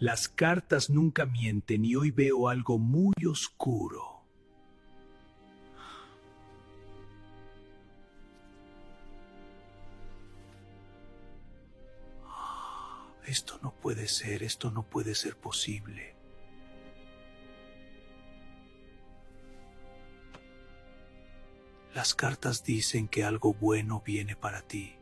Las cartas nunca mienten y hoy veo algo muy oscuro. Esto no puede ser, esto no puede ser posible. Las cartas dicen que algo bueno viene para ti.